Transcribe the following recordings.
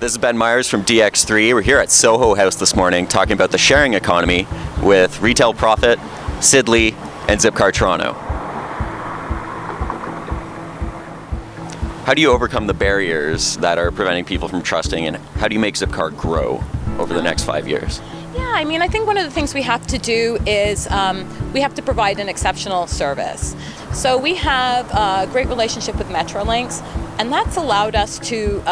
This is Ben Myers from Dx3. We're here at Soho House this morning talking about the sharing economy with Retail Profit, SID LEE, and Zipcar Toronto. How do you overcome the barriers that are preventing people from trusting, and how do you make Zipcar grow over the next 5 years? Yeah, I mean, I think one of the things we have to do is we have to provide an exceptional service. So we have a great relationship with Metrolinx, and that's allowed us to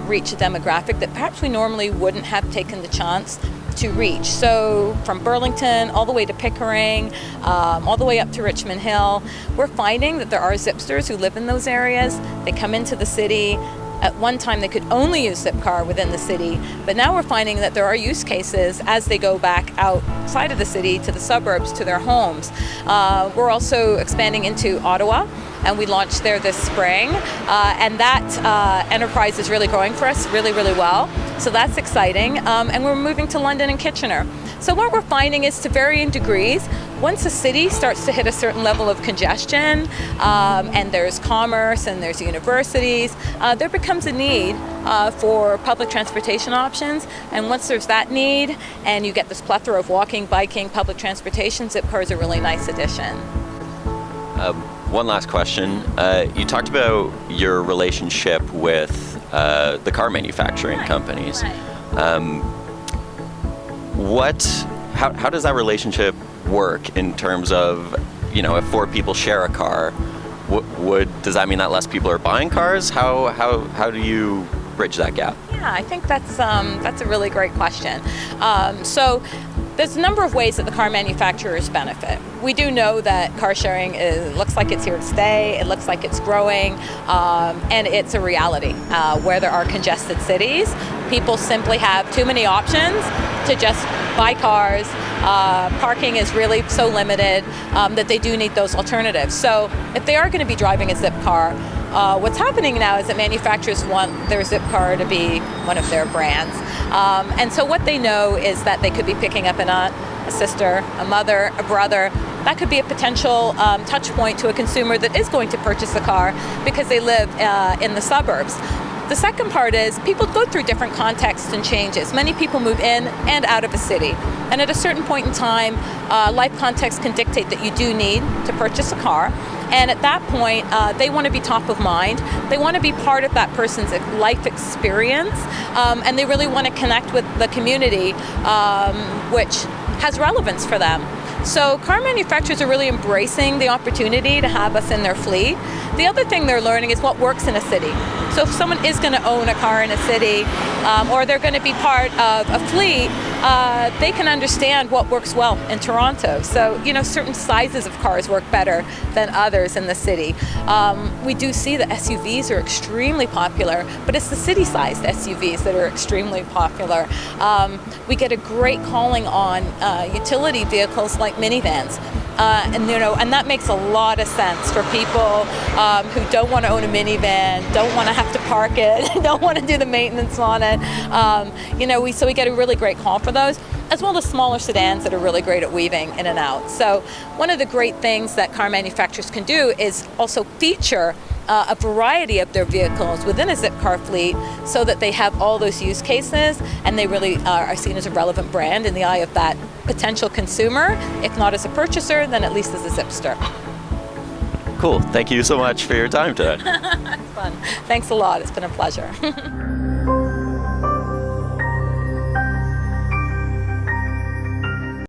reach a demographic that perhaps we normally wouldn't have taken the chance to reach. So from Burlington all the way to Pickering, all the way up to Richmond Hill, we're finding that there are Zipsters who live in those areas. They come into the city. At one time they could only use Zipcar within the city, but now we're finding that there are use cases as they go back outside of the city to the suburbs, to their homes. We're also expanding into Ottawa, and we launched there this spring, and that enterprise is really growing for us really, really well. So that's exciting, and we're moving to London and Kitchener. So what we're finding is, to varying degrees, once a city starts to hit a certain level of congestion, and there's commerce and there's universities, there becomes a need for public transportation options. And once there's that need, and you get this plethora of walking, biking, public transportation, Zipcar is a really nice addition. One last question. You talked about your relationship with the car manufacturing companies. How does that relationship work in terms of, you know, if 4 people share a car, does that mean that less people are buying cars? How do you bridge that gap? Yeah, I think that's a really great question. So there's a number of ways that the car manufacturers benefit. We do know that car sharing looks like it's here to stay, it looks like it's growing, and it's a reality. Where there are congested cities, people simply have too many options to just buy cars. Parking is really so limited that they do need those alternatives. So if they are going to be driving a Zipcar, what's happening now is that manufacturers want their Zipcar to be one of their brands. And so what they know is that they could be picking up an aunt, a sister, a mother, a brother. That could be a potential touch point to a consumer that is going to purchase a car because they live in the suburbs. The second part is people go through different contexts and changes. Many people move in and out of a city. And at a certain point in time, life context can dictate that you do need to purchase a car. And at that point, they want to be top of mind. They want to be part of that person's life experience. And they really want to connect with the community, which has relevance for them. So car manufacturers are really embracing the opportunity to have us in their fleet. The other thing they're learning is what works in a city. So if someone is going to own a car in a city, or they're going to be part of a fleet, they can understand what works well in Toronto. So, you know, certain sizes of cars work better than others in the city. We do see that SUVs are extremely popular, but it's the city-sized SUVs that are extremely popular. We get a great calling on utility vehicles like minivans. And that makes a lot of sense for people who don't want to own a minivan, don't want to have to park it, don't want to do the maintenance on it. So we get a really great call for those, as well as smaller sedans that are really great at weaving in and out. So one of the great things that car manufacturers can do is also feature a variety of their vehicles within a Zipcar fleet so that they have all those use cases, and they really are seen as a relevant brand in the eye of that potential consumer. If not as a purchaser, then at least as a Zipster. Cool. Thank you so much for your time today. It's fun. Thanks a lot. It's been a pleasure.